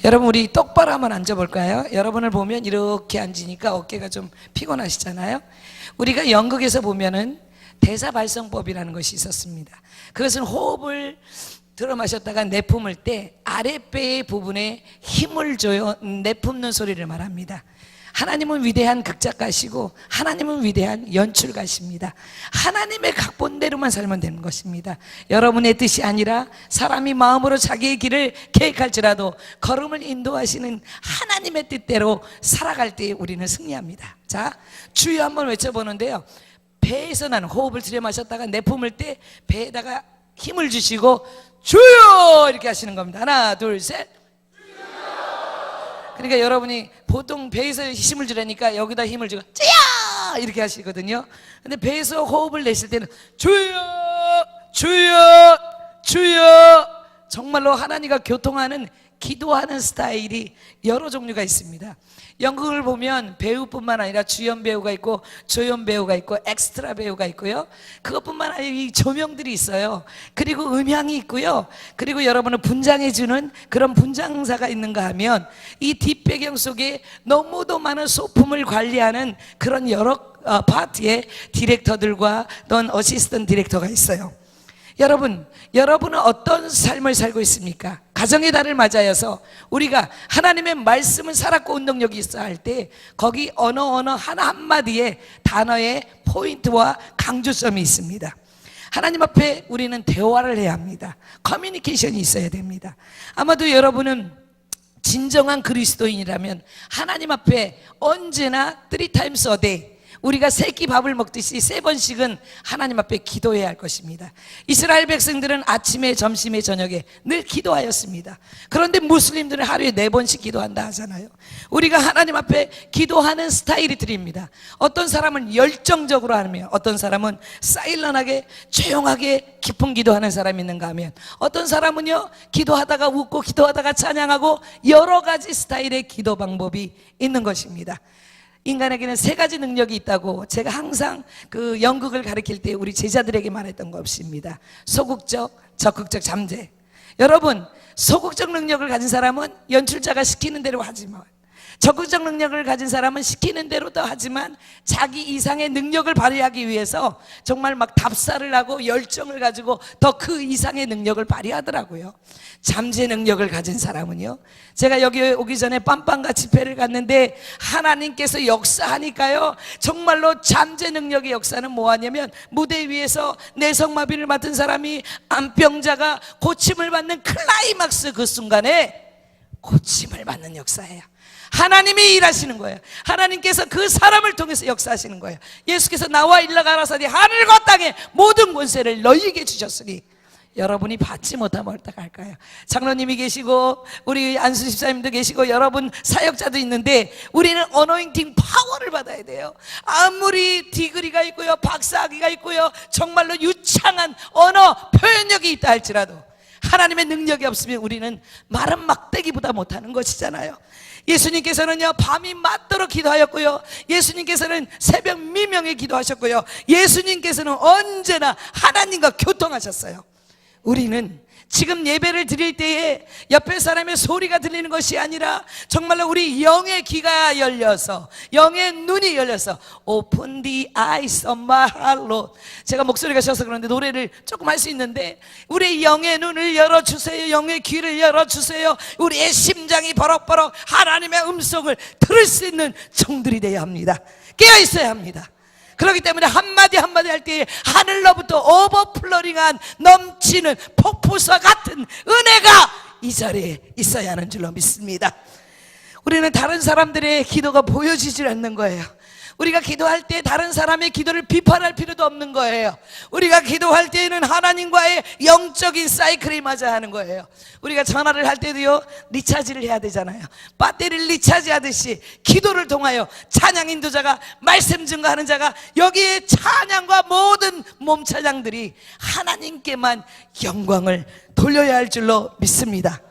여러분 우리 똑바로 한번 앉아볼까요? 여러분을 보면 이렇게 앉으니까 어깨가 좀 피곤하시잖아요. 우리가 연극에서 보면은 대사발성법이라는 것이 있었습니다. 그것은 호흡을 들어 마셨다가 내뿜을 때 아랫배 부분에 힘을 줘요. 내뿜는 소리를 말합니다. 하나님은 위대한 극작가시고 하나님은 위대한 연출가십니다. 하나님의 각본대로만 살면 되는 것입니다. 여러분의 뜻이 아니라 사람이 마음으로 자기의 길을 계획할지라도 걸음을 인도하시는 하나님의 뜻대로 살아갈 때 우리는 승리합니다. 자, 주여 한번 외쳐보는데요, 배에서 나는 호흡을 들여 마셨다가 내뿜을 때 배에다가 힘을 주시고 주여 이렇게 하시는 겁니다. 하나 둘 셋. 그러니까 여러분이 보통 배에서 힘을 주려니까 여기다 힘을 주고 찌야 이렇게 하시거든요. 근데 배에서 호흡을 내실 때는 주여 주여 주여, 정말로 하나님과 교통하는 기도하는 스타일이 여러 종류가 있습니다. 연극을 보면 배우뿐만 아니라 주연 배우가 있고 조연 배우가 있고 엑스트라 배우가 있고요. 그것뿐만 아니라 이 조명들이 있어요. 그리고 음향이 있고요. 그리고 여러분을 분장해주는 그런 분장사가 있는가 하면 이 뒷배경 속에 너무도 많은 소품을 관리하는 그런 여러 파트의 디렉터들과 또는 어시스턴트 디렉터가 있어요. 여러분은 어떤 삶을 살고 있습니까? 가정의 달을 맞아서 우리가 하나님의 말씀을 살았고 운동력이 있어 할 때 거기 언어 하나 한마디에 단어의 포인트와 강조점이 있습니다. 하나님 앞에 우리는 대화를 해야 합니다. 커뮤니케이션이 있어야 됩니다. 아마도 여러분은 진정한 그리스도인이라면 하나님 앞에 언제나 3 times a day, 우리가 세 끼 밥을 먹듯이 3번씩은 하나님 앞에 기도해야 할 것입니다. 이스라엘 백성들은 아침에 점심에 저녁에 늘 기도하였습니다. 그런데 무슬림들은 하루에 4번씩 기도한다 하잖아요. 우리가 하나님 앞에 기도하는 스타일이 드립니다. 어떤 사람은 열정적으로 하며 어떤 사람은 사일런하게 조용하게 깊은 기도하는 사람이 있는가 하면 어떤 사람은요 기도하다가 웃고 기도하다가 찬양하고 여러 가지 스타일의 기도 방법이 있는 것입니다. 인간에게는 3가지 능력이 있다고 제가 항상 그 연극을 가르칠 때 우리 제자들에게 말했던 것입니다. 소극적, 적극적, 잠재. 여러분, 소극적 능력을 가진 사람은 연출자가 시키는 대로 하지만, 적극적 능력을 가진 사람은 시키는 대로도 하지만 자기 이상의 능력을 발휘하기 위해서 정말 막 답사를 하고 열정을 가지고 더 그 이상의 능력을 발휘하더라고요. 잠재 능력을 가진 사람은요, 제가 여기 오기 전에 빰빰가 집회를 갔는데 하나님께서 역사하니까요, 정말로 잠재 능력의 역사는 뭐하냐면 무대 위에서 내성마비를 맡은 사람이 암병자가 고침을 받는 클라이막스 그 순간에 고침을 받는 역사예요. 하나님이 일하시는 거예요. 하나님께서 그 사람을 통해서 역사하시는 거예요. 예수께서 나와 일러 가라사대 하늘과 땅의 모든 권세를 너희에게 주셨으니 여러분이 받지 못하면 어떡할까요? 장로님이 계시고 우리 안수 집사님도 계시고 여러분 사역자도 있는데 우리는 어노인팅 파워를 받아야 돼요. 아무리 디그리가 있고요, 박사학위가 있고요, 정말로 유창한 언어 표현력이 있다 할지라도 하나님의 능력이 없으면 우리는 마른 막대기보다 못하는 것이잖아요. 예수님께서는요 밤이 맞도록 기도하였고요, 예수님께서는 새벽 미명에 기도하셨고요, 예수님께서는 언제나 하나님과 교통하셨어요. 우리는 지금 예배를 드릴 때에 옆에 사람의 소리가 들리는 것이 아니라 정말로 우리 영의 귀가 열려서, 영의 눈이 열려서 Open the eyes of my heart, Lord. 제가 목소리가 쉬어서 그런데 노래를 조금 할 수 있는데 우리 영의 눈을 열어주세요. 영의 귀를 열어주세요. 우리의 심장이 버럭버럭 하나님의 음성을 들을 수 있는 종들이 되어야 합니다. 깨어있어야 합니다. 그렇기 때문에 한마디 한마디 할 때 하늘로부터 오버플로링한 넘치는 폭포수와 같은 은혜가 이 자리에 있어야 하는 줄로 믿습니다. 우리는 다른 사람들의 기도가 보여지질 않는 거예요. 우리가 기도할 때 다른 사람의 기도를 비판할 필요도 없는 거예요. 우리가 기도할 때에는 하나님과의 영적인 사이클이 맞아야 하는 거예요. 우리가 전화를 할 때도요 리차지를 해야 되잖아요. 배터리를 리차지하듯이 기도를 통하여 찬양 인도자가, 말씀 증거하는 자가, 여기에 찬양과 모든 몸 찬양들이 하나님께만 영광을 돌려야 할 줄로 믿습니다.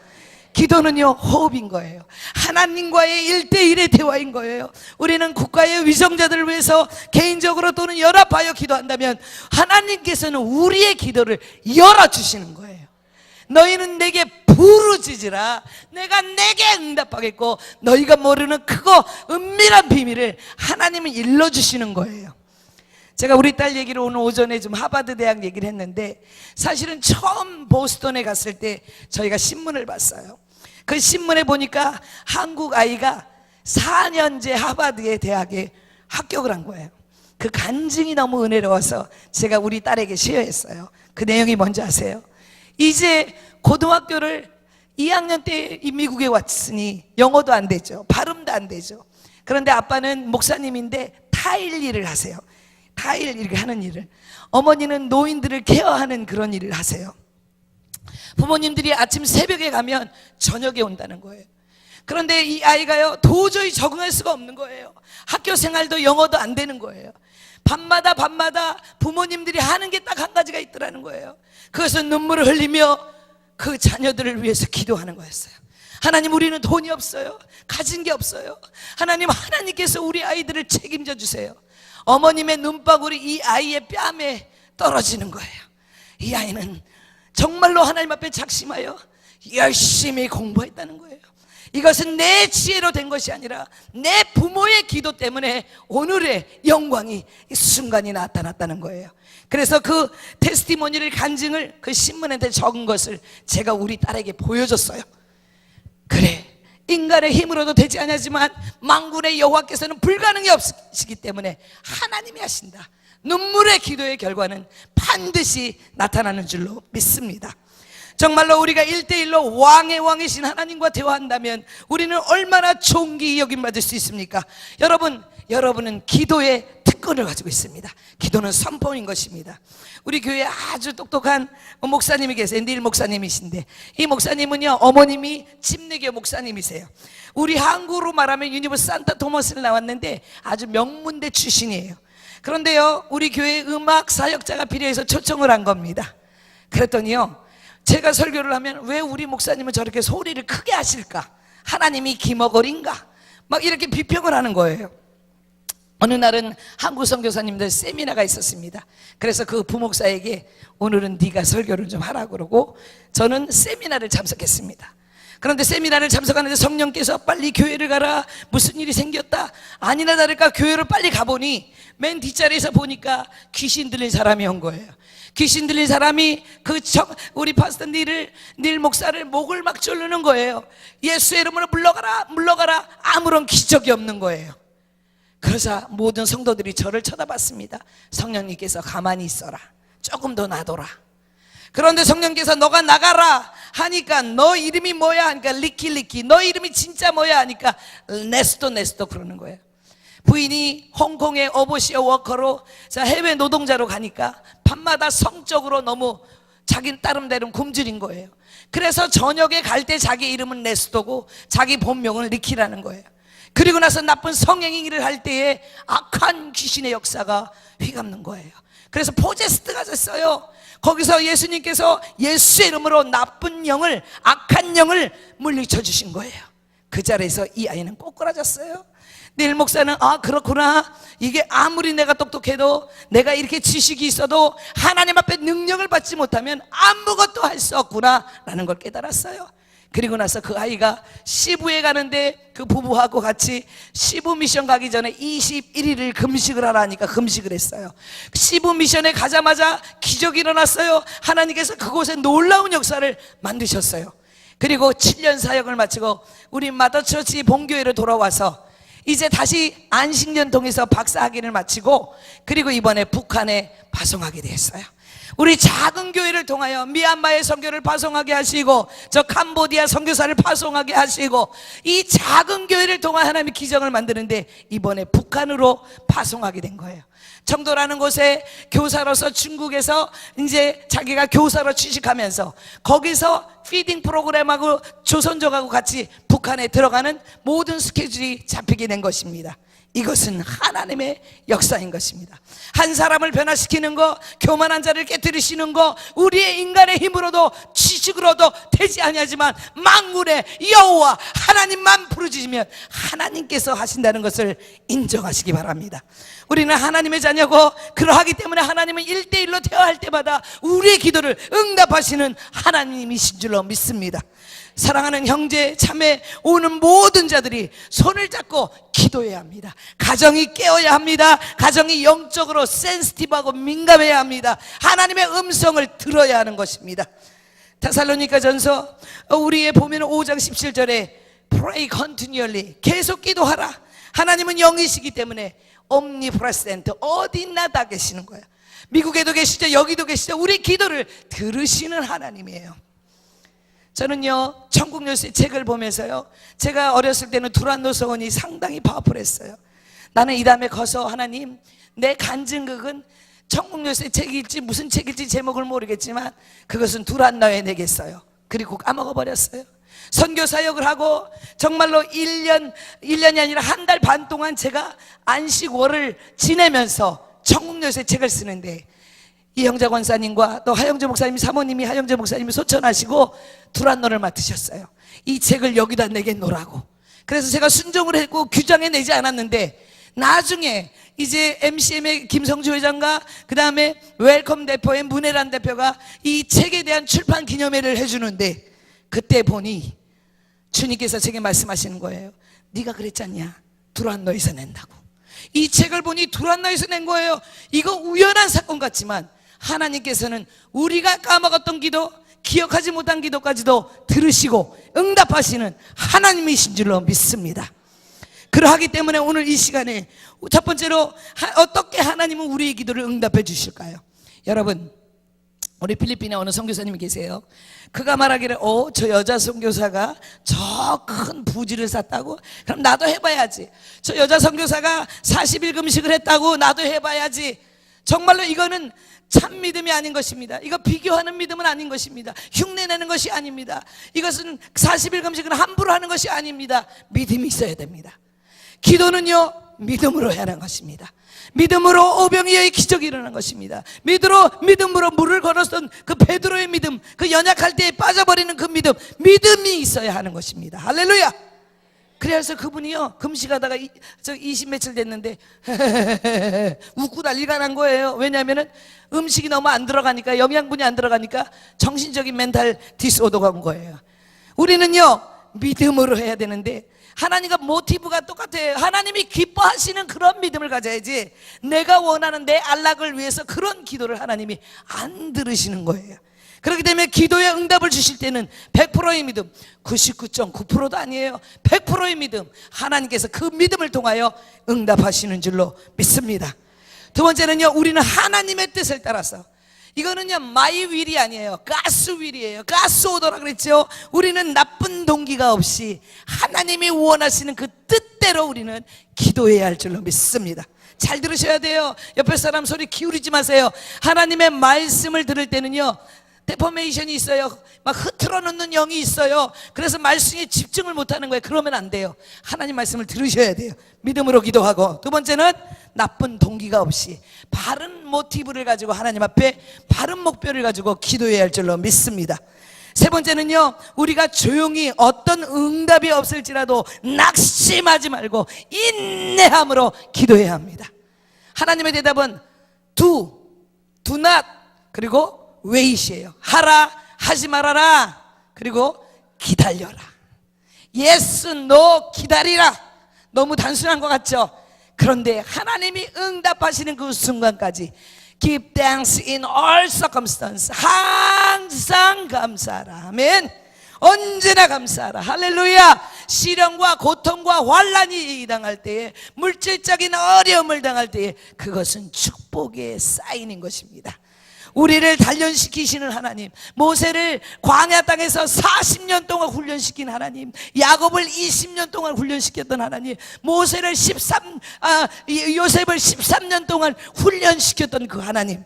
기도는요 호흡인 거예요. 하나님과의 1대1의 대화인 거예요. 우리는 국가의 위정자들을 위해서 개인적으로 또는 연합하여 기도한다면 하나님께서는 우리의 기도를 열어주시는 거예요. 너희는 내게 부르짖으라 내가 내게 응답하겠고 너희가 모르는 크고 은밀한 비밀을 하나님은 일러주시는 거예요. 제가 우리 딸 얘기를 오늘 오전에 좀 하버드 대학 얘기를 했는데, 사실은 처음 보스턴에 갔을 때 저희가 신문을 봤어요. 그 신문에 보니까 한국 아이가 4년제 하버드의 대학에 합격을 한 거예요. 그 간증이 너무 은혜로워서 제가 우리 딸에게 시어했어요. 그 내용이 뭔지 아세요? 이제 고등학교를 2학년 때 미국에 왔으니 영어도 안 되죠. 발음도 안 되죠. 그런데 아빠는 목사님인데 타일 일을 하세요. 타일 일을 하는 일을. 어머니는 노인들을 케어하는 그런 일을 하세요. 부모님들이 아침 새벽에 가면 저녁에 온다는 거예요. 그런데 이 아이가요, 도저히 적응할 수가 없는 거예요. 학교 생활도 영어도 안 되는 거예요. 밤마다 부모님들이 하는 게 딱 한 가지가 있더라는 거예요. 그것은 눈물을 흘리며 그 자녀들을 위해서 기도하는 거였어요. 하나님, 우리는 돈이 없어요. 가진 게 없어요. 하나님께서 우리 아이들을 책임져 주세요. 어머님의 눈방울이 이 아이의 뺨에 떨어지는 거예요. 이 아이는 정말로 하나님 앞에 작심하여 열심히 공부했다는 거예요. 이것은 내 지혜로 된 것이 아니라 내 부모의 기도 때문에 오늘의 영광이 이 순간이 나타났다는 거예요. 그래서 그 테스티모니를, 간증을 그 신문한테 적은 것을 제가 우리 딸에게 보여줬어요. 그래, 인간의 힘으로도 되지 않았지만 만군의 여호와께서는 불가능이 없으시기 때문에 하나님이 하신다. 눈물의 기도의 결과는 반드시 나타나는 줄로 믿습니다. 정말로 우리가 1대1로 왕의 왕이신 하나님과 대화한다면 우리는 얼마나 존귀 여김받을 수 있습니까? 여러분은 기도의 특권을 가지고 있습니다. 기도는 선포인 것입니다. 우리 교회에 아주 똑똑한 목사님이 계세요. 닐 목사님이신데, 이 목사님은요, 어머님이 침례교 목사님이세요. 우리 한국으로 말하면 유니버스 산타 토마스를 나왔는데 아주 명문대 출신이에요. 그런데요, 우리 교회에 음악 사역자가 필요해서 초청을 한 겁니다. 그랬더니요, 제가 설교를 하면 왜 우리 목사님은 저렇게 소리를 크게 하실까? 하나님이 기머거린가? 막 이렇게 비평을 하는 거예요. 어느 날은 한국 선교사님들 세미나가 있었습니다. 그래서 그 부목사에게 오늘은 네가 설교를 좀 하라고 그러고 저는 세미나를 참석했습니다. 그런데 세미나를 참석하는데 성령께서 빨리 교회를 가라, 무슨 일이 생겼다. 아니나 다를까 교회를 빨리 가보니 맨 뒷자리에서 보니까 귀신 들린 사람이 온 거예요. 귀신 들린 사람이 우리 파스터 닐 목사를 목을 막 조르는 거예요. 예수의 이름으로 물러가라. 아무런 기적이 없는 거예요. 그러자 모든 성도들이 저를 쳐다봤습니다. 성령님께서 가만히 있어라, 조금 더 놔둬라. 그런데 성령께서 너가 나가라 하니까 너 이름이 뭐야 하니까 리키 너 이름이 진짜 뭐야 하니까 네스토 그러는 거예요. 부인이 홍콩의 오버시어 워커로 해외 노동자로 가니까 밤마다 성적으로 너무 자기 나름대로 굶주린 거예요. 그래서 저녁에 갈 때 자기 이름은 네스토고 자기 본명은 리키라는 거예요. 그리고 나서 나쁜 성행위를 할 때에 악한 귀신의 역사가 휘감는 거예요. 그래서 포제스트가 됐어요. 거기서 예수님께서 예수의 이름으로 나쁜 영을, 악한 영을 물리쳐 주신 거예요. 그 자리에서 이 아이는 꼬꾸라졌어요. 닐 목사는 그렇구나, 이게 아무리 내가 똑똑해도 내가 이렇게 지식이 있어도 하나님 앞에 능력을 받지 못하면 아무것도 할 수 없구나 라는 걸 깨달았어요. 그리고 나서 그 아이가 시부에 가는데 그 부부하고 같이 시부 미션 가기 전에 21일을 금식을 하라니까 금식을 했어요. 시부 미션에 가자마자 기적이 일어났어요. 하나님께서 그곳에 놀라운 역사를 만드셨어요. 그리고 7년 사역을 마치고 우리 마더처치 본교회로 돌아와서 이제 다시 안식년동에서 박사학위를 마치고 그리고 이번에 북한에 파송하게 되었어요. 우리 작은 교회를 통하여 미얀마의 선교를 파송하게 하시고 저 캄보디아 선교사를 파송하게 하시고 이 작은 교회를 통하여 하나님이 기적을 만드는데 이번에 북한으로 파송하게 된 거예요. 청도라는 곳에 교사로서 중국에서 이제 자기가 교사로 취직하면서 거기서 피딩 프로그램하고 조선족하고 같이 북한에 들어가는 모든 스케줄이 잡히게 된 것입니다. 이것은 하나님의 역사인 것입니다. 한 사람을 변화시키는 거, 교만한 자를 깨뜨리시는 거, 우리의 인간의 힘으로도 지식으로도 되지 아니하지만 만군의 여호와 하나님만 부르짖으면 하나님께서 하신다는 것을 인정하시기 바랍니다. 우리는 하나님의 자녀고, 그러하기 때문에 하나님은 1대1로 대화할 때마다 우리의 기도를 응답하시는 하나님이신 줄로 믿습니다. 사랑하는 형제, 자매, 오는 모든 자들이 손을 잡고 기도해야 합니다. 가정이 깨어야 합니다. 가정이 영적으로 센시티브하고 민감해야 합니다. 하나님의 음성을 들어야 하는 것입니다. 데살로니가 전서 우리의 보면 5장 17절에 Pray continually, 계속 기도하라. 하나님은 영이시기 때문에 omnipresent, 어디나 다 계시는 거예요. 미국에도 계시죠, 여기도 계시죠. 우리 기도를 들으시는 하나님이에요. 저는요, 천국 열쇠 책을 보면서요, 제가 어렸을 때는 두란노 서원이 상당히 파워풀했어요. 나는 이 다음에 커서 하나님, 내 간증극은 천국 열쇠 책일지 무슨 책일지 제목을 모르겠지만 그것은 두란노에 내겠어요. 그리고 까먹어버렸어요. 선교 사역을 하고 정말로 1년이 아니라 한 달 반 동안 제가 안식월을 지내면서 천국 열쇠 책을 쓰는데, 이형자 권사님과 또 하영재 목사님, 사모님이 하영재 목사님이 소천하시고 두란노를 맡으셨어요. 이 책을 여기다 내겠노라고. 그래서 제가 순종을 했고 규장에 내지 않았는데, 나중에 이제 MCM의 김성주 회장과 그 다음에 웰컴 대표의 문혜란 대표가 이 책에 대한 출판 기념회를 해주는데, 그때 보니 주님께서 제게 말씀하시는 거예요. 네가 그랬잖냐, 두란노에서 낸다고. 이 책을 보니 두란노에서 낸 거예요. 이거 우연한 사건 같지만 하나님께서는 우리가 까먹었던 기도, 기억하지 못한 기도까지도 들으시고 응답하시는 하나님이신 줄로 믿습니다. 그러하기 때문에 오늘 이 시간에 첫 번째로 어떻게 하나님은 우리의 기도를 응답해 주실까요? 여러분, 우리 필리핀에 어느 선교사님이 계세요. 그가 말하기를 저 여자 선교사가 저 큰 부지를 샀다고? 그럼 나도 해봐야지. 저 여자 선교사가 40일 금식을 했다고? 나도 해봐야지. 정말로 이거는 참 믿음이 아닌 것입니다. 이거 비교하는 믿음은 아닌 것입니다. 흉내내는 것이 아닙니다. 이것은 40일 금식은 함부로 하는 것이 아닙니다. 믿음이 있어야 됩니다. 기도는요, 믿음으로 해야 하는 것입니다. 믿음으로 오병이어의 기적이 일어난 것입니다. 믿음으로 물을 걸었던 그 베드로의 믿음, 그 연약할 때에 빠져버리는 그 믿음이 있어야 하는 것입니다. 할렐루야. 그래서 그분이요, 금식하다가 20 며칠 됐는데 웃고 난리가 난 거예요. 왜냐하면 음식이 너무 안 들어가니까, 영양분이 안 들어가니까 정신적인 멘탈 디스오더가 온 거예요. 우리는요, 믿음으로 해야 되는데 하나님과 모티브가 똑같아요. 하나님이 기뻐하시는 그런 믿음을 가져야지, 내가 원하는 내 안락을 위해서 그런 기도를 하나님이 안 들으시는 거예요. 그렇기 때문에 기도에 응답을 주실 때는 100%의 믿음, 99.9%도 아니에요. 100%의 믿음, 하나님께서 그 믿음을 통하여 응답하시는 줄로 믿습니다. 두 번째는요, 우리는 하나님의 뜻을 따라서, 이거는요 마이 윌이 아니에요. 가스 윌이에요. 가스 오더라 그랬죠. 우리는 나쁜 동기가 없이 하나님이 원하시는 그 뜻대로 우리는 기도해야 할 줄로 믿습니다. 잘 들으셔야 돼요. 옆에 사람 소리 기울이지 마세요. 하나님의 말씀을 들을 때는요, 데포메이션이 있어요. 막 흐트러 놓는 영이 있어요. 그래서 말씀에 집중을 못하는 거예요. 그러면 안 돼요. 하나님 말씀을 들으셔야 돼요. 믿음으로 기도하고, 두 번째는 나쁜 동기가 없이 바른 모티브를 가지고 하나님 앞에 바른 목표를 가지고 기도해야 할 줄로 믿습니다. 세 번째는요, 우리가 조용히 어떤 응답이 없을지라도 낙심하지 말고 인내함으로 기도해야 합니다. 하나님의 대답은 do not, 그리고 wait이에요. 하라, 하지 말아라, 그리고 기다려라. yes, no, 기다리라. 너무 단순한 것 같죠? 그런데 하나님이 응답하시는 그 순간까지 give thanks in all circumstances, 항상 감사하라. 아멘. 언제나 감사하라. 할렐루야. 시련과 고통과 환난이 당할 때에, 물질적인 어려움을 당할 때에 그것은 축복의 사인인 것입니다. 우리를 단련시키시는 하나님, 모세를 광야 땅에서 40년 동안 훈련시킨 하나님, 야곱을 20년 동안 훈련시켰던 하나님, 요셉을 13년 동안 훈련시켰던 그 하나님,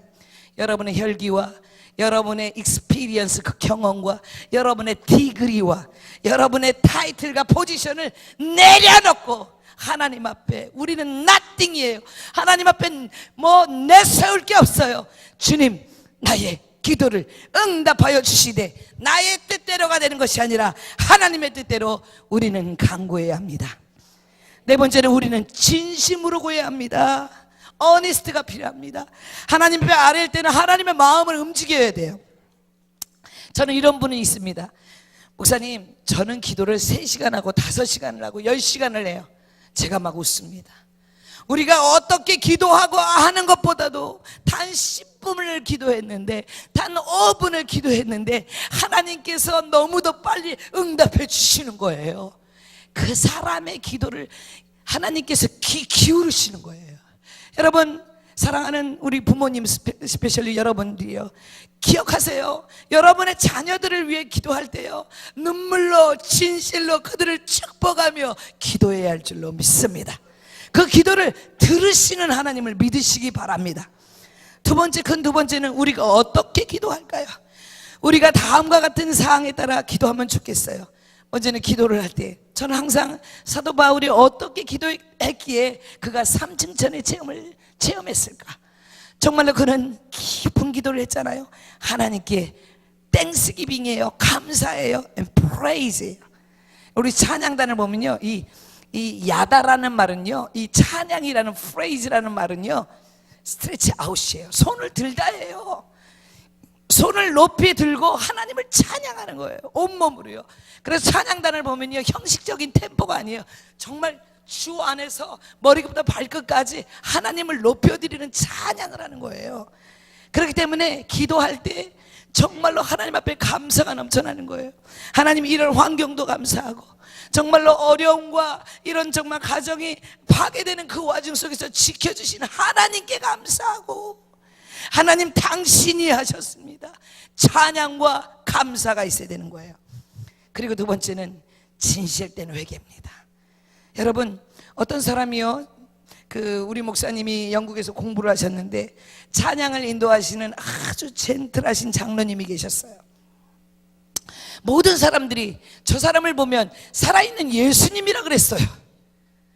여러분의 혈기와 여러분의 익스피리언스, 그 경험과 여러분의 디그리와 여러분의 타이틀과 포지션을 내려놓고 하나님 앞에 우리는 nothing이에요. 하나님 앞에 뭐 내세울 게 없어요. 주님, 나의 기도를 응답하여 주시되 나의 뜻대로가 되는 것이 아니라 하나님의 뜻대로 우리는 간구해야 합니다. 네 번째는 우리는 진심으로 구해야 합니다. 어니스트가 필요합니다. 하나님 앞에 아뢰일 때는 하나님의 마음을 움직여야 돼요. 저는 이런 분이 있습니다. 목사님, 저는 기도를 3시간 하고 5시간을 하고 10시간을 해요. 제가 막 웃습니다. 우리가 어떻게 기도하고 하는 것보다도 단 10분을 기도했는데, 단 5분을 기도했는데 하나님께서 너무도 빨리 응답해 주시는 거예요. 그 사람의 기도를 하나님께서 기울이시는 거예요. 여러분, 사랑하는 우리 부모님, 스페셜리 여러분들이요, 기억하세요. 여러분의 자녀들을 위해 기도할 때요, 눈물로 진실로 그들을 축복하며 기도해야 할 줄로 믿습니다. 그 기도를 들으시는 하나님을 믿으시기 바랍니다. 두 번째는 우리가 어떻게 기도할까요? 우리가 다음과 같은 사항에 따라 기도하면 좋겠어요. 먼저는 기도를 할 때 저는 항상 사도 바울이 어떻게 기도했기에 그가 3층천의 체험했을까? 정말로 그는 깊은 기도를 했잖아요. 하나님께 땡스기빙이에요. 감사해요. and praise예요. 우리 찬양단을 보면요, 이 야다라는 말은요, 이 찬양이라는 프레이즈라는 말은요, 스트레치 아웃이에요. 손을 들다예요. 손을 높이 들고 하나님을 찬양하는 거예요. 온몸으로요. 그래서 찬양단을 보면요, 형식적인 템포가 아니에요. 정말 주 안에서 머리부터 발끝까지 하나님을 높여드리는 찬양을 하는 거예요. 그렇기 때문에 기도할 때 정말로 하나님 앞에 감사가 넘쳐나는 거예요. 하나님, 이런 환경도 감사하고 정말로 어려움과 이런 정말 가정이 파괴되는 그 와중 속에서 지켜주시는 하나님께 감사하고, 하나님 당신이 하셨습니다. 찬양과 감사가 있어야 되는 거예요. 그리고 두 번째는 진실된 회개입니다. 여러분, 어떤 사람이요, 우리 목사님이 영국에서 공부를 하셨는데 찬양을 인도하시는 아주 젠틀하신 장로님이 계셨어요. 모든 사람들이 저 사람을 보면 살아있는 예수님이라 그랬어요.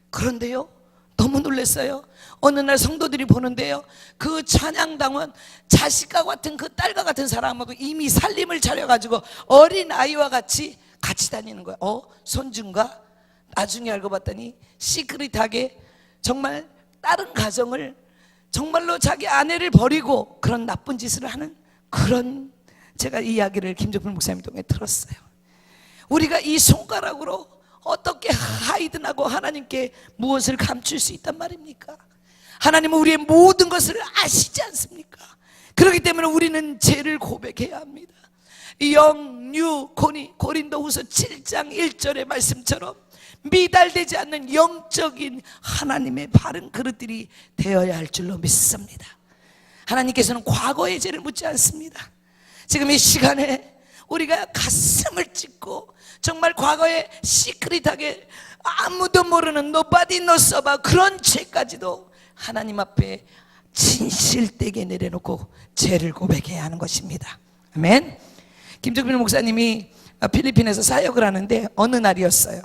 그런데요, 너무 놀랐어요. 어느 날 성도들이 보는데요, 그 찬양당원 자식과 같은 그 딸과 같은 사람하고 이미 살림을 차려가지고 어린 아이와 같이 다니는 거예요. 손준가? 나중에 알고 봤더니 시크릿하게 정말 다른 가정을, 정말로 자기 아내를 버리고 그런 나쁜 짓을 하는, 그런 제가 이야기를 김종필 목사님 통해 들었어요. 우리가 이 손가락으로 어떻게 하이든하고 하나님께 무엇을 감출 수 있단 말입니까? 하나님은 우리의 모든 것을 아시지 않습니까? 그렇기 때문에 우리는 죄를 고백해야 합니다. 고린도후서 7장 1절의 말씀처럼 미달되지 않는 영적인 하나님의 바른 그릇들이 되어야 할 줄로 믿습니다. 하나님께서는 과거의 죄를 묻지 않습니다. 지금 이 시간에 우리가 가슴을 찢고 정말 과거에 시크릿하게 아무도 모르는 nobody knows about 그런 죄까지도 하나님 앞에 진실되게 내려놓고 죄를 고백해야 하는 것입니다. 아멘. 김종필 목사님이 필리핀에서 사역을 하는데 어느 날이었어요.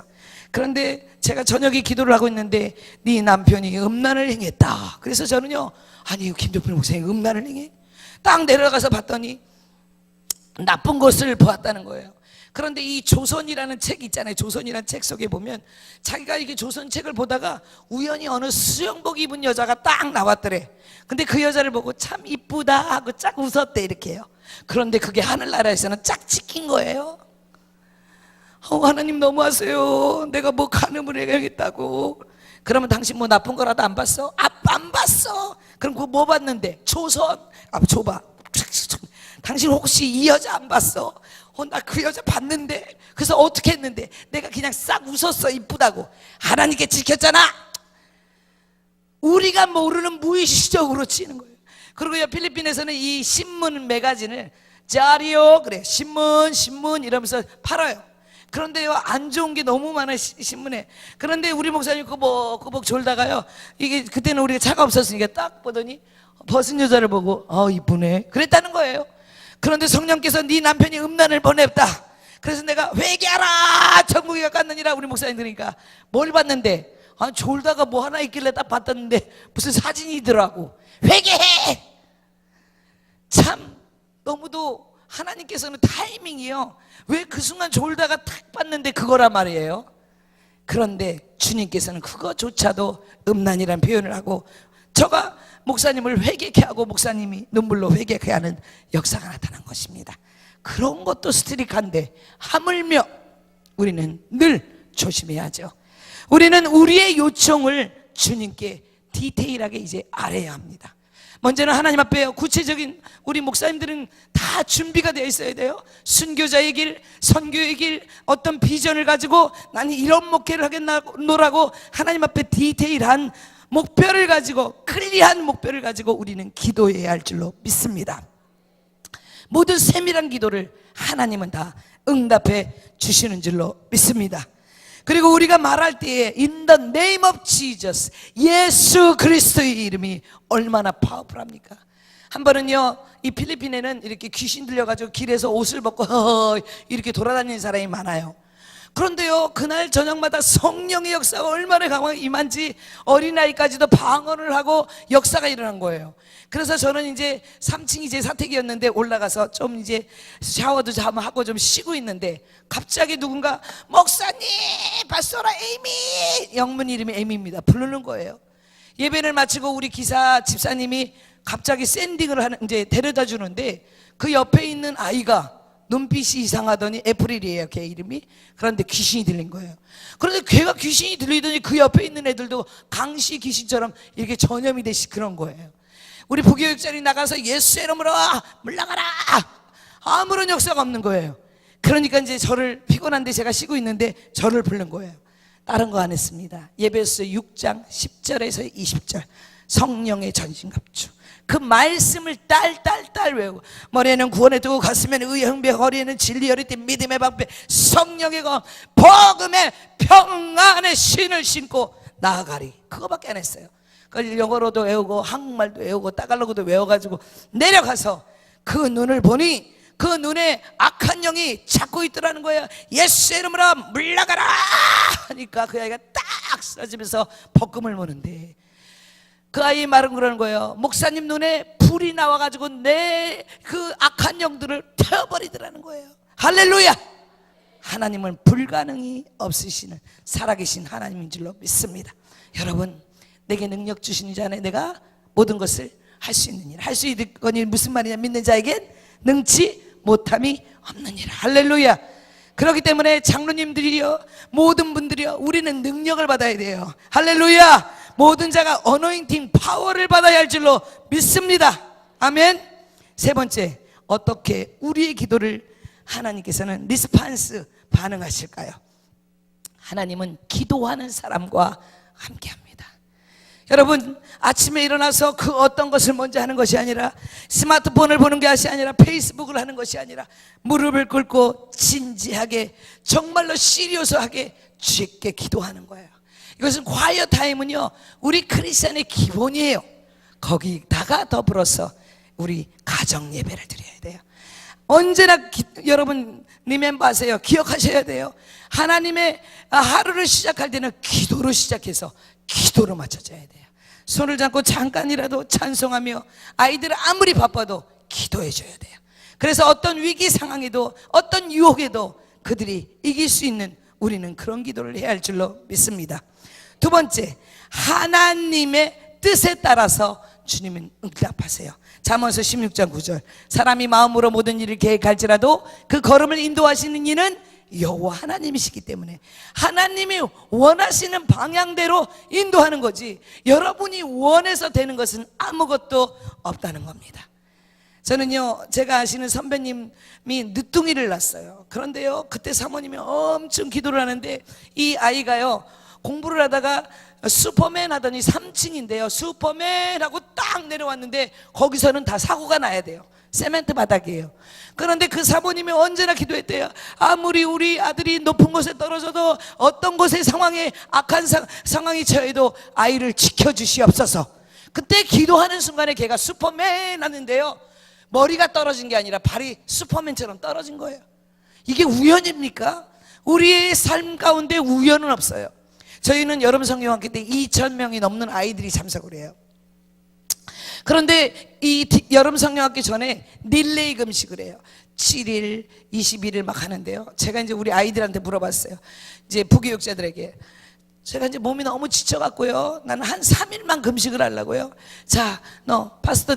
그런데 제가 저녁에 기도를 하고 있는데 네 남편이 음란을 행했다. 그래서 저는요, 아니 김종필 목사님 음란을 행해? 딱 내려가서 봤더니 나쁜 것을 보았다는 거예요. 그런데 이 조선이라는 책 있잖아요. 조선이라는 책 속에 보면 자기가 이게 조선 책을 보다가 우연히 어느 수영복 입은 여자가 딱 나왔더래. 근데 그 여자를 보고 참 이쁘다 하고 쫙 웃었대, 이렇게요. 그런데 그게 하늘나라에서는 쫙 찍힌 거예요. 하나님 너무하세요. 내가 뭐 간음을 해야겠다고. 그러면 당신 뭐 나쁜 거라도 안 봤어? 안 봤어. 그럼 그거 뭐 봤는데? 조선. 줘봐. 당신 혹시 이 여자 안 봤어? 나 그 여자 봤는데. 그래서 어떻게 했는데? 내가 그냥 싹 웃었어, 이쁘다고. 하나님께 지켰잖아. 우리가 모르는 무의식적으로 치는 거예요. 그리고 필리핀에서는 이 신문 매거진을 자리오, 그래, 신문 이러면서 팔아요. 그런데요, 안 좋은 게 너무 많아요, 신문에. 그런데 우리 목사님 꾸벅꾸벅 졸다가요, 이게 그때는 우리가 차가 없었으니까 딱 보더니 벗은 여자를 보고 이쁘네 그랬다는 거예요. 그런데 성령께서 네 남편이 음란을 보냈다. 그래서 내가 회개하라 천국에 가깝느니라 우리 목사님 들으니까 뭘 봤는데? 졸다가 뭐 하나 있길래 딱 봤었는데 무슨 사진이더라고. 회개해. 참 너무도 하나님께서는 타이밍이요, 왜 그 순간 졸다가 탁 봤는데 그거란 말이에요. 그런데 주님께서는 그거조차도 음란이란 표현을 하고 저가 목사님을 회개케 하고 목사님이 눈물로 회개케 하는 역사가 나타난 것입니다. 그런 것도 스트릭한데 하물며 우리는 늘 조심해야죠. 우리는 우리의 요청을 주님께 디테일하게 이제 알아야 합니다. 먼저는 하나님 앞에 구체적인, 우리 목사님들은 다 준비가 되어 있어야 돼요. 순교자의 길, 선교의 길, 어떤 비전을 가지고 나는 이런 목회를 하겠노라고 하나님 앞에 디테일한 목표를 가지고, 클리어한 목표를 가지고 우리는 기도해야 할 줄로 믿습니다. 모든 세밀한 기도를 하나님은 다 응답해 주시는 줄로 믿습니다. 그리고 우리가 말할 때에 In the name of Jesus, 예수 그리스도의 이름이 얼마나 파워풀합니까? 한 번은요, 이 필리핀에는 이렇게 귀신 들려가지고 길에서 옷을 벗고 이렇게 돌아다니는 사람이 많아요. 그런데요, 그날 저녁마다 성령의 역사가 얼마나 강하게 임한지 어린아이까지도 방언을 하고 역사가 일어난 거예요. 그래서 저는 이제 3층이 제 사택이었는데 올라가서 좀 이제 샤워도 좀 하고 좀 쉬고 있는데 갑자기 누군가 목사님, 파스토라 에이미, 영문 이름이 에이미입니다, 부르는 거예요. 예배를 마치고 우리 기사 집사님이 갑자기 샌딩을 하는, 이제 데려다 주는데 그 옆에 있는 아이가 눈빛이 이상하더니 애프릴이에요, 걔 이름이. 그런데 귀신이 들린 거예요. 그런데 걔가 귀신이 들리더니 그 옆에 있는 애들도 강시 귀신처럼 이렇게 전염이 되시 그런 거예요. 우리 부교육자리 나가서 예수의 이름으로 물러가라, 아무런 역사가 없는 거예요. 그러니까 이제 저를, 피곤한데 제가 쉬고 있는데 저를 부른 거예요. 다른 거 안 했습니다. 예배서 6장 10절에서 20절 성령의 전신갑주, 그 말씀을 딸 외우고, 머리에는 구원의 도구, 가슴에는 의의 흥배, 허리에는 진리, 허리띠 믿음의 방패, 성령의 검, 복음의 평안의 신을 신고 나아가리. 그거밖에 안 했어요. 그걸 영어로도 외우고 한국말도 외우고 따갈로그도 외워가지고 내려가서 그 눈을 보니 그 눈에 악한 영이 잡고 있더라는 거예요. 예수의 이름으로 물러가라 하니까 그 아이가 딱 쓰러지면서 벅금을 무는데, 그 아이 말은 그러는 거예요. 목사님 눈에 불이 나와가지고 내 그 악한 영들을 태워버리더라는 거예요. 할렐루야! 하나님은 불가능이 없으시는 살아계신 하나님인 줄로 믿습니다. 여러분, 내게 능력 주시는 자 안에 내가 모든 것을 할 수 있는 일, 할 수 있는 거니 무슨 말이냐, 믿는 자에겐 능치 못함이 없느니라. 할렐루야! 그렇기 때문에 장로님들이요, 모든 분들이요, 우리는 능력을 받아야 돼요. 할렐루야! 모든 자가 어노인팅 파워를 받아야 할 줄로 믿습니다. 아멘. 세 번째, 어떻게 우리의 기도를 하나님께서는 리스판스 반응하실까요? 하나님은 기도하는 사람과 함께합니다. 여러분, 아침에 일어나서 그 어떤 것을 먼저 하는 것이 아니라, 스마트폰을 보는 것이 아니라, 페이스북을 하는 것이 아니라, 무릎을 꿇고 진지하게, 정말로 시리어스하게 주께 기도하는 거예요. 이것은 과이어 타임은요, 우리 크리스천의 기본이에요. 거기다가 더불어서 우리 가정 예배를 드려야 돼요. 언제나 여러분 리멤버하세요. 기억하셔야 돼요. 하나님의 하루를 시작할 때는 기도로 시작해서 기도로 맞춰져야 돼요. 손을 잡고 잠깐이라도 찬송하며, 아이들은 아무리 바빠도 기도해줘야 돼요. 그래서 어떤 위기 상황에도, 어떤 유혹에도 그들이 이길 수 있는, 우리는 그런 기도를 해야 할 줄로 믿습니다. 두 번째, 하나님의 뜻에 따라서 주님은 응답하세요. 잠언서 16장 9절, 사람이 마음으로 모든 일을 계획할지라도 그 걸음을 인도하시는 이는 여호와 하나님이시기 때문에, 하나님이 원하시는 방향대로 인도하는 거지, 여러분이 원해서 되는 것은 아무것도 없다는 겁니다. 저는요, 제가 아시는 선배님이 늦둥이를 낳았어요. 그런데요, 그때 사모님이 엄청 기도를 하는데, 이 아이가요, 공부를 하다가 슈퍼맨 하더니 3층인데요, 슈퍼맨 하고 딱 내려왔는데 거기서는 다 사고가 나야 돼요. 세멘트 바닥이에요. 그런데 그 사모님이 언제나 기도했대요. 아무리 우리 아들이 높은 곳에 떨어져도, 어떤 곳의 상황에, 악한 상황이 처해도 아이를 지켜주시옵소서. 그때 기도하는 순간에 걔가 슈퍼맨 하는데요, 머리가 떨어진 게 아니라 발이 슈퍼맨처럼 떨어진 거예요. 이게 우연입니까? 우리의 삶 가운데 우연은 없어요. 저희는 여름 성경학교 때 2,000명이 넘는 아이들이 참석을 해요. 그런데 이 여름 성경학기 전에 릴레이 금식을 해요. 7일, 21일 막 하는데요. 제가 이제 우리 아이들한테 물어봤어요. 이제 부교육자들에게. 제가 이제 몸이 너무 지쳐갖고요. 나는 한 3일만 금식을 하려고요. 자, 너 파스터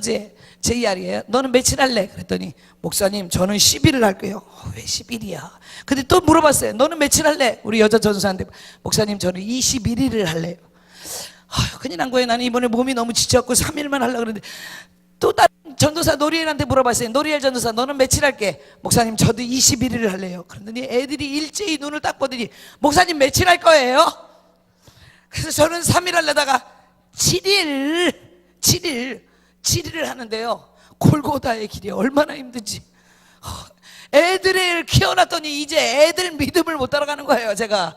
JR이에요. 너는 며칠 할래? 그랬더니 목사님 저는 10일을 할 거예요. 왜 10일이야? 근데 또 물어봤어요. 너는 며칠 할래? 우리 여자 전도사한테 목사님 저는 21일을 할래요. 아휴, 큰일 난 거예요. 나는 이번에 몸이 너무 지쳤고 3일만 하려고 그러는데 또 다른 전도사 노리엘한테 물어봤어요. 노리엘 전도사 너는 며칠 할게? 목사님 저도 21일을 할래요. 그러더니 애들이 일제히 눈을 딱 보더니 목사님 며칠 할 거예요? 그래서 저는 3일 하려다가 7일을 하는데요. 골고다의 길이 얼마나 힘든지. 애들을 키워놨더니 이제 애들 믿음을 못 따라가는 거예요. 제가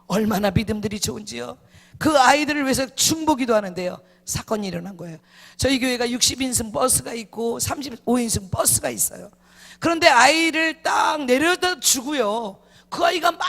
얼마나 믿음들이 좋은지요. 그 아이들을 위해서 중보기도 하는데요. 사건이 일어난 거예요. 저희 교회가 60인승 버스가 있고 35인승 버스가 있어요. 그런데 아이를 딱 내려다 주고요. 그 아이가 막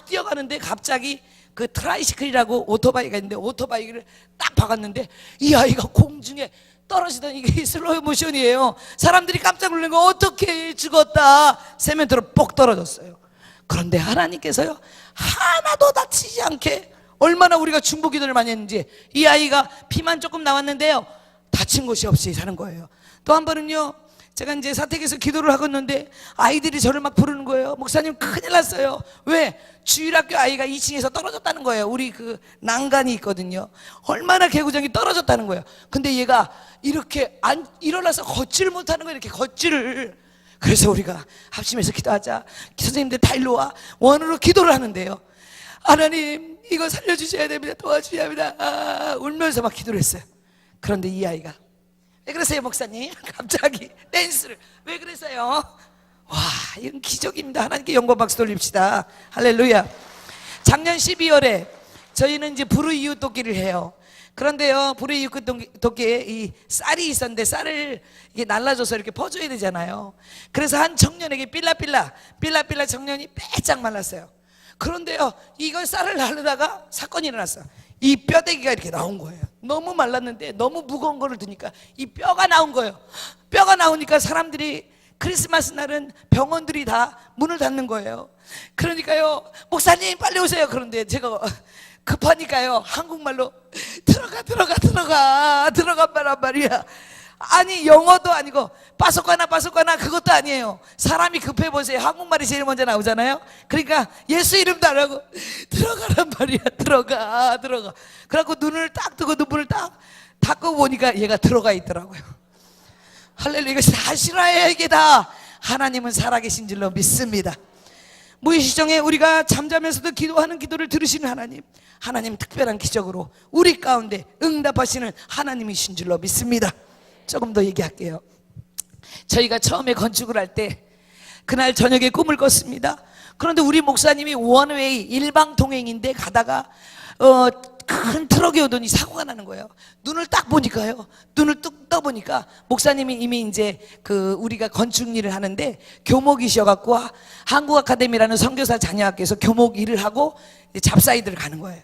뛰어가는데 갑자기 그 트라이시클이라고 오토바이가 있는데 오토바이를 딱 박았는데 이 아이가 공중에 떨어지던 이게 슬로우 모션이에요. 사람들이 깜짝 놀란 거 어떻게 죽었다. 세면대로 뽁 떨어졌어요. 그런데 하나님께서요 하나도 다치지 않게 얼마나 우리가 중보기도를 많이 했는지 이 아이가 피만 조금 나왔는데요 다친 곳이 없이 사는 거예요. 또 한 번은요 제가 이제 사택에서 기도를 하고 있는데 아이들이 저를 막 부르는 거예요. 목사님 큰일 났어요. 왜? 주일학교 아이가 2층에서 떨어졌다는 거예요. 우리 그 난간이 있거든요. 얼마나 개구장이 떨어졌다는 거예요. 근데 얘가 이렇게 일어나서 걷지를 못하는 거예요. 이렇게 걷지를. 그래서 우리가 합심해서 기도하자. 선생님들 다 일로 와. 원으로 기도를 하는데요. 하나님 이거 살려주셔야 됩니다. 도와주셔야 합니다. 울면서 막 기도를 했어요. 그런데 이 아이가 왜 그러세요 목사님? 갑자기 댄스를 왜 그러세요? 와 이건 기적입니다. 하나님께 영광 박수 돌립시다. 할렐루야. 작년 12월에 저희는 이제 불의 이웃 돕기를 해요. 그런데요 불의 이웃 돕기에 이 쌀이 있었는데 쌀을 이게 날라줘서 이렇게 퍼줘야 되잖아요. 그래서 한 청년에게 삘라삘라 청년이 빼짝 말랐어요. 그런데요 이걸 쌀을 나르다가 사건이 일어났어요. 이 뼈대기가 이렇게 나온 거예요. 너무 말랐는데 너무 무거운 거를 드니까 이 뼈가 나온 거예요. 뼈가 나오니까 사람들이 크리스마스 날은 병원들이 다 문을 닫는 거예요. 그러니까요 목사님 빨리 오세요. 그런데 제가 급하니까요 한국말로 들어가 말란 말이야. 아니 영어도 아니고 빠소까나 그것도 아니에요. 사람이 급해 보세요. 한국말이 제일 먼저 나오잖아요. 그러니까 예수 이름도 안 하고 들어가란 말이야. 들어가 그래갖고 눈을 딱 뜨고 눈물을 딱 닦고 보니까 얘가 들어가 있더라고요. 할렐루야. 이것이 다 실화예요. 이게 다 하나님은 살아계신 줄로 믿습니다. 무의식중에 우리가 잠자면서도 기도하는 기도를 들으시는 하나님 특별한 기적으로 우리 가운데 응답하시는 하나님이신 줄로 믿습니다. 조금 더 얘기할게요. 저희가 처음에 건축을 할 때 그날 저녁에 꿈을 꿨습니다. 그런데 우리 목사님이 원웨이 일방통행인데 가다가 큰 트럭이 오더니 사고가 나는 거예요. 눈을 딱 보니까요. 눈을 뚝 떠보니까 목사님이 이미 이제 그 우리가 건축 일을 하는데 교목이셔갖고 한국 아카데미라는 선교사 자녀학교에서 교목 일을 하고 잡사이드를 가는 거예요.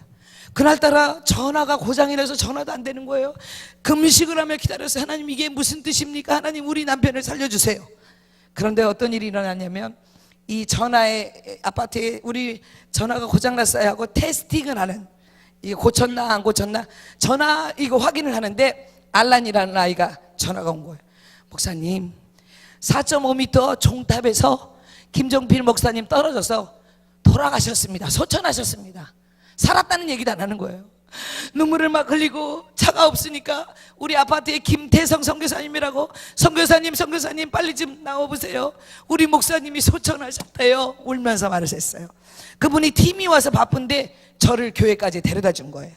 그날따라 전화가 고장이 나서 전화도 안 되는 거예요. 금식을 하며 기다려서 하나님 이게 무슨 뜻입니까? 하나님 우리 남편을 살려주세요. 그런데 어떤 일이 일어났냐면 이 전화에 아파트에 우리 전화가 고장났어요 하고 테스팅을 하는 이게 고쳤나 안 고쳤나 전화 이거 확인을 하는데 알란이라는 아이가 전화가 온 거예요. 목사님 4.5m 종탑에서 김종필 목사님 떨어져서 돌아가셨습니다. 소천하셨습니다. 살았다는 얘기도 안 하는 거예요. 눈물을 막 흘리고 차가 없으니까 우리 아파트에 김태성 선교사님이라고 선교사님 빨리 좀 나와보세요. 우리 목사님이 소천하셨대요. 울면서 말을 했어요. 그분이 팀이 와서 바쁜데 저를 교회까지 데려다 준 거예요.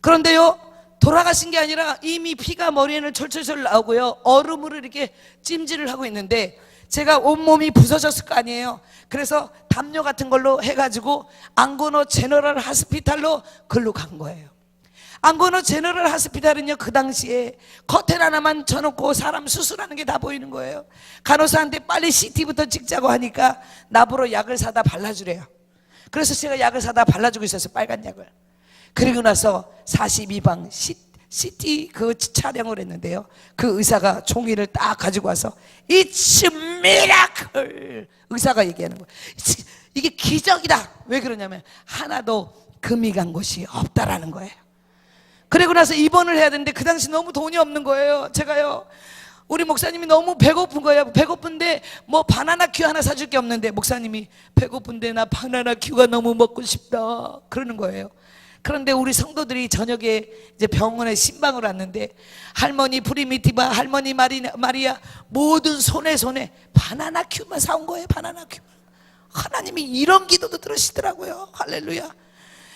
그런데요 돌아가신 게 아니라 이미 피가 머리에는 철철철 나오고요 얼음으로 이렇게 찜질을 하고 있는데 제가 온몸이 부서졌을 거 아니에요. 그래서 담요 같은 걸로 해가지고 앙고노 제너럴 하스피탈로 글로 간 거예요. 앙고노 제너럴 하스피탈은요 그 당시에 커튼 하나만 쳐놓고 사람 수술하는 게 다 보이는 거예요. 간호사한테 빨리 CT부터 찍자고 하니까 나보러 약을 사다 발라주래요. 그래서 제가 약을 사다 발라주고 있었어요. 빨간 약을. 그리고 나서 42방 CT 그 촬영을 했는데요. 그 의사가 종이를 딱 가지고 와서 It's a miracle, 의사가 얘기하는 거예요. 이게 기적이다. 왜 그러냐면 하나도 금이 간 곳이 없다라는 거예요. 그리고 나서 입원을 해야 되는데 그 당시 너무 돈이 없는 거예요. 제가요, 우리 목사님이 너무 배고픈 거예요. 배고픈데 뭐 바나나 큐 하나 사줄 게 없는데 목사님이 배고픈데 나 바나나 큐가 너무 먹고 싶다 그러는 거예요. 그런데 우리 성도들이 저녁에 이제 병원에 신방을 왔는데 할머니 프리미티바, 할머니 마리아 모든 손에 바나나 큐만 사온 거예요. 바나나 큐. 하나님이 이런 기도도 들으시더라고요. 할렐루야.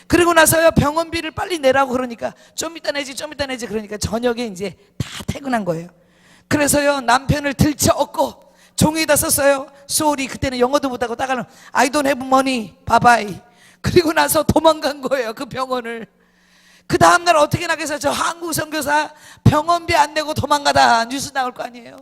그리고 나서요, 병원비를 빨리 내라고 그러니까 좀 이따 내지 그러니까 저녁에 이제 다 퇴근한 거예요. 그래서요, 남편을 들쳐업고 종이에다 썼어요. Sorry, 그때는 영어도 못하고 따가는 I don't have money, bye bye. 그리고 나서 도망간 거예요, 그 병원을. 그 다음날 어떻게 나겠어요? 저 한국 선교사 병원비 안 내고 도망가다 뉴스 나올 거 아니에요.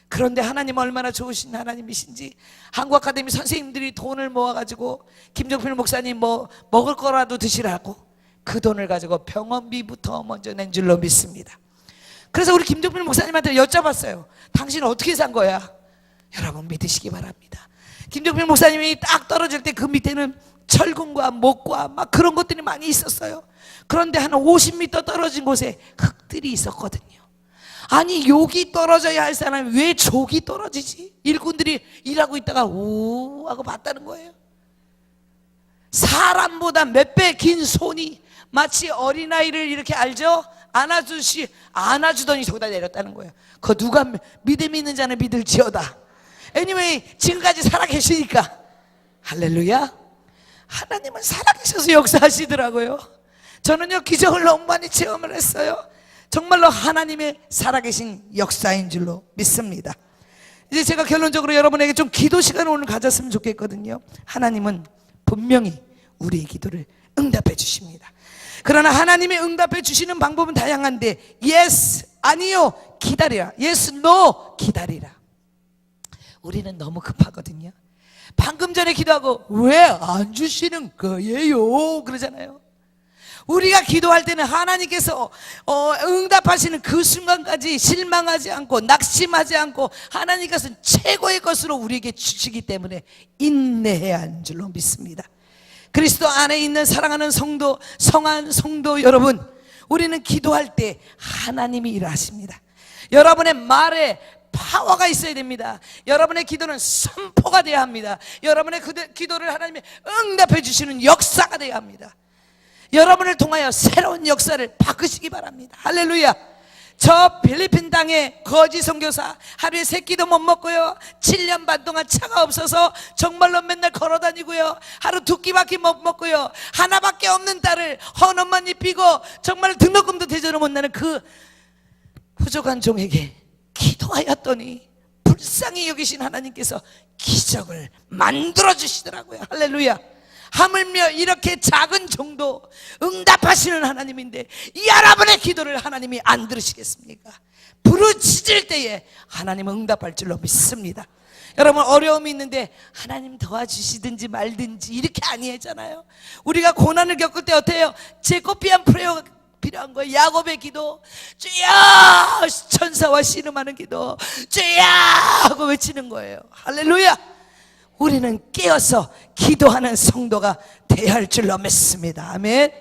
그런데 하나님 얼마나 좋으신 하나님이신지 한국 아카데미 선생님들이 돈을 모아가지고 김종필 목사님 뭐 먹을 거라도 드시라고 그 돈을 가지고 병원비부터 먼저 낸 줄로 믿습니다. 그래서 우리 김종필 목사님한테 여쭤봤어요. 당신은 어떻게 산 거야? 여러분 믿으시기 바랍니다. 김종필 목사님이 딱 떨어질 때 그 밑에는 철근과 목과 막 그런 것들이 많이 있었어요. 그런데 한 50m 떨어진 곳에 흙들이 있었거든요. 아니, 여기 떨어져야 할 사람이 왜 저기 떨어지지? 일꾼들이 일하고 있다가 오 하고 봤다는 거예요. 사람보다 몇 배 긴 손이 마치 어린아이를 이렇게 알죠? 안아주더니 저기다 내렸다는 거예요. 그 누가 믿음 있는 자는 믿을지어다. anyway, 지금까지 살아계시니까 할렐루야. 하나님은 살아계셔서 역사하시더라고요. 저는요, 기적을 너무 많이 체험을 했어요. 정말로 하나님의 살아계신 역사인 줄로 믿습니다. 이제 제가 결론적으로 여러분에게 좀 기도 시간을 오늘 가졌으면 좋겠거든요. 하나님은 분명히 우리의 기도를 응답해 주십니다. 그러나 하나님이 응답해 주시는 방법은 다양한데 yes, 아니요, 기다리라. yes, no, 기다리라. 우리는 너무 급하거든요. 방금 전에 기도하고 왜 안 주시는 거예요? 그러잖아요. 우리가 기도할 때는 하나님께서 응답하시는 그 순간까지 실망하지 않고 낙심하지 않고 하나님께서는 최고의 것으로 우리에게 주시기 때문에 인내해야 하는 줄로 믿습니다. 그리스도 안에 있는 사랑하는 성도, 성한 성도 여러분, 우리는 기도할 때 하나님이 일하십니다. 여러분의 말에 파워가 있어야 됩니다. 여러분의 기도는 선포가 돼야 합니다. 여러분의 기도를 하나님이 응답해 주시는 역사가 돼야 합니다. 여러분을 통하여 새로운 역사를 바꾸시기 바랍니다. 할렐루야. 저 필리핀 땅에 거지 선교사 하루에 3끼도 못 먹고요, 7년 반 동안 차가 없어서 정말로 맨날 걸어다니고요, 하루 2끼밖에 못 먹고요, 하나밖에 없는 딸을 헌옷만 입히고 정말 등록금도 대전을 못 내는 그 부족한 종에게 기도하였더니 불쌍히 여기신 하나님께서 기적을 만들어 주시더라고요. 할렐루야. 하물며 이렇게 작은 종도 응답하시는 하나님인데 여러분의 기도를 하나님이 안 들으시겠습니까? 부르짖을 때에 하나님은 응답할 줄로 믿습니다. 여러분, 어려움이 있는데 하나님 도와주시든지 말든지 이렇게 아니하잖아요. 우리가 고난을 겪을 때 어때요? 제코피안 프레어가 필요한 거예요. 야곱의 기도, 주여, 천사와 씨름하는 기도, 주여 하고 외치는 거예요. 할렐루야. 우리는 깨어서 기도하는 성도가 되어야 할 줄로 믿습니다. 아멘.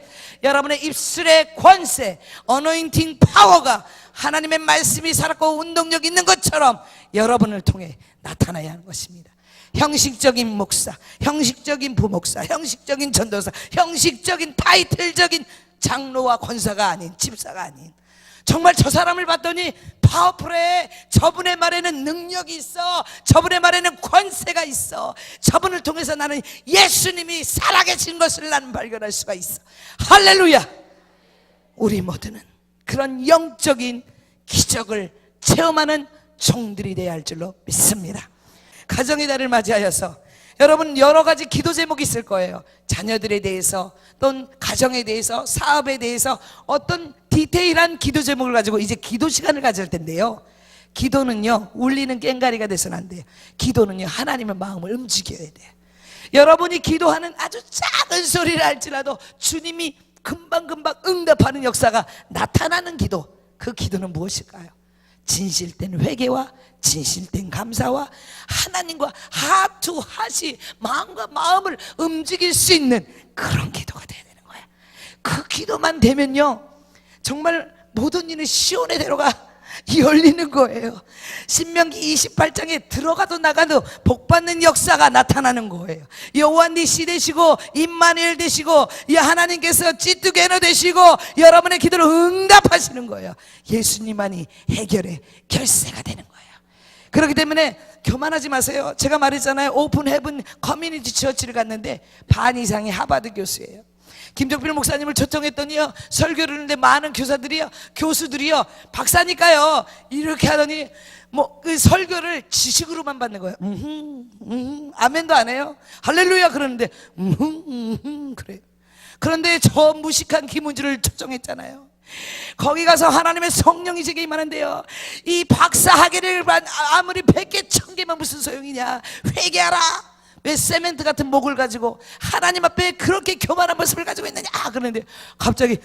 여러분의 입술의 권세, 어노인팅 파워가 하나님의 말씀이 살았고 운동력 있는 것처럼 여러분을 통해 나타나야 하는 것입니다. 형식적인 목사, 형식적인 부목사, 형식적인 전도사, 형식적인 타이틀적인 장로와 권사가 아닌, 집사가 아닌, 정말 저 사람을 봤더니 파워풀해, 저분의 말에는 능력이 있어, 저분의 말에는 권세가 있어, 저분을 통해서 나는 예수님이 살아계신 것을 나는 발견할 수가 있어. 할렐루야. 우리 모두는 그런 영적인 기적을 체험하는 종들이 되어야 할 줄로 믿습니다. 가정의 달을 맞이하여서 여러분 여러 가지 기도 제목이 있을 거예요. 자녀들에 대해서, 또는 가정에 대해서, 사업에 대해서 어떤 디테일한 기도 제목을 가지고 이제 기도 시간을 가질 텐데요, 기도는요 울리는 꽹가리가 돼서는 안 돼요. 기도는요 하나님의 마음을 움직여야 돼요. 여러분이 기도하는 아주 작은 소리를 할지라도 주님이 금방금방 응답하는 역사가 나타나는 기도, 그 기도는 무엇일까요? 진실된 회개와 진실된 감사와 하나님과 하투 하시 마음과 마음을 움직일 수 있는 그런 기도가 돼야 되는 거야. 그 기도만 되면요 정말 모든 일은 시온의 대로가 열리는 거예요. 신명기 28장에 들어가도 나가도 복받는 역사가 나타나는 거예요. 여호와 니시 되시고 임마누엘 되시고 하나님께서 찌뚜게너 되시고 여러분의 기도를 응답하시는 거예요. 예수님만이 해결의 결세가 되는 거예요. 그렇기 때문에 교만하지 마세요. 제가 말했잖아요. 오픈 헤븐 커뮤니티 처치를 갔는데 반 이상이 하버드 교수예요. 김종필 목사님을 초청했더니요 설교를 하는데 많은 교수들이요 박사니까요 이렇게 하더니 뭐 그 설교를 지식으로만 받는 거예요. 아멘도 안 해요. 할렐루야 그러는데 그래요. 그런데 저 무식한 김은주를 초청했잖아요. 거기 가서 하나님의 성령이 제게 임하는데요 이 박사 학위를 아무리 100개 1000개만 무슨 소용이냐, 회개하라. 왜 세멘트 같은 목을 가지고 하나님 앞에 그렇게 교만한 모습을 가지고 있느냐 그러는데 갑자기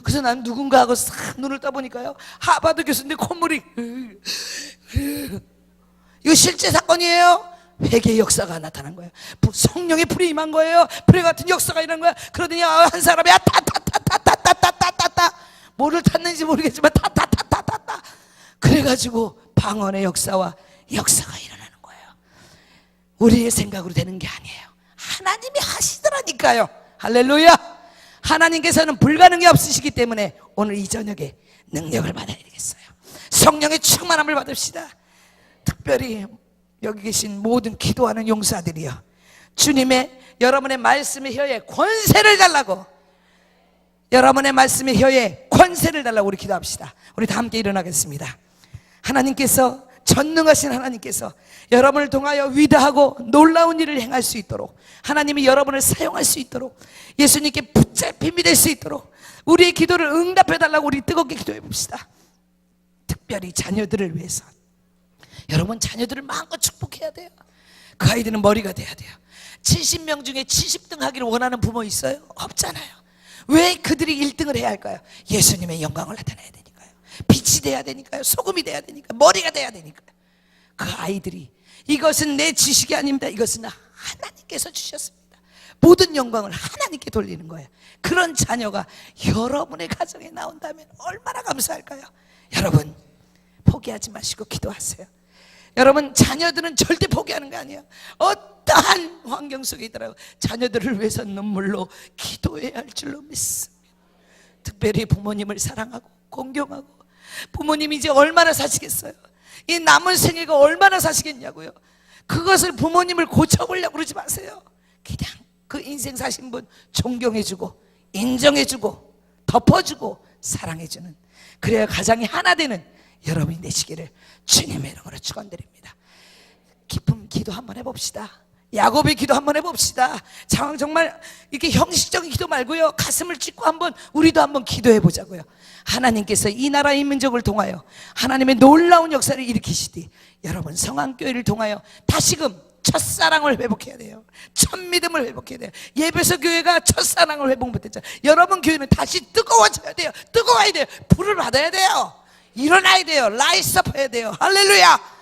그래서 난 누군가 하고 싹 눈을 떠보니까요 하버드 교수인데 콧물이 이거 실제 사건이에요. 회개의 역사가 나타난 거예요. 성령의 불이 임한 거예요. 불의 같은 역사가 일어난 거야. 그러더니 한 사람이 타타타타타타타타타 뭐를 탔는지 모르겠지만 타타타타타타 그래가지고 방언의 역사가 일어나는 거예요. 우리의 생각으로 되는 게 아니에요. 하나님이 하시더라니까요. 할렐루야. 하나님께서는 불가능이 없으시기 때문에 오늘 이 저녁에 능력을 받아야 되겠어요. 성령의 충만함을 받읍시다. 특별히 여기 계신 모든 기도하는 용사들이요 주님의 여러분의 말씀의 혀에 권세를 달라고, 여러분의 말씀의 혀에 권세를 달라고 우리 기도합시다. 우리 다 함께 일어나겠습니다. 하나님께서, 전능하신 하나님께서 여러분을 통하여 위대하고 놀라운 일을 행할 수 있도록, 하나님이 여러분을 사용할 수 있도록, 예수님께 붙잡힘이 될 수 있도록 우리의 기도를 응답해 달라고 우리 뜨겁게 기도해 봅시다. 특별히 자녀들을 위해서 여러분 자녀들을 마음껏 축복해야 돼요. 그 아이들은 머리가 돼야 돼요. 70명 중에 70등 하기를 원하는 부모 있어요? 없잖아요. 왜 그들이 1등을 해야 할까요? 예수님의 영광을 나타내야 되니까요. 빛이 돼야 되니까요. 소금이 돼야 되니까요. 머리가 돼야 되니까요. 그 아이들이 이것은 내 지식이 아닙니다. 이것은 하나님께서 주셨습니다. 모든 영광을 하나님께 돌리는 거예요. 그런 자녀가 여러분의 가정에 나온다면 얼마나 감사할까요? 여러분 포기하지 마시고 기도하세요. 여러분 자녀들은 절대 포기하는 거 아니에요. 어떠한 환경 속에 있더라도 자녀들을 위해서 눈물로 기도해야 할 줄로 믿습니다. 특별히 부모님을 사랑하고 공경하고, 부모님이 이제 얼마나 사시겠어요? 이 남은 생애가 얼마나 사시겠냐고요. 그것을 부모님을 고쳐보려고 그러지 마세요. 그냥 그 인생 사신 분 존경해주고 인정해주고 덮어주고 사랑해주는, 그래야 가장이 하나 되는 여러분이 되시기를 주님의 이름으로 축원드립니다. 깊은 기도 한번 해봅시다. 야곱의 기도 한번 해봅시다. 정말 이렇게 형식적인 기도 말고요, 가슴을 찢고 한번 우리도 한번 기도해 보자고요. 하나님께서 이 나라 이 민족을 통하여 하나님의 놀라운 역사를 일으키시되 여러분 성안교회를 통하여 다시금 첫사랑을 회복해야 돼요. 첫 믿음을 회복해야 돼요. 예배소 교회가 첫사랑을 회복 못했잖아요. 여러분 교회는 다시 뜨거워져야 돼요. 뜨거워야 돼요. 불을 받아야 돼요. 일어나야 돼요. 라이스업 해야 돼요. 할렐루야.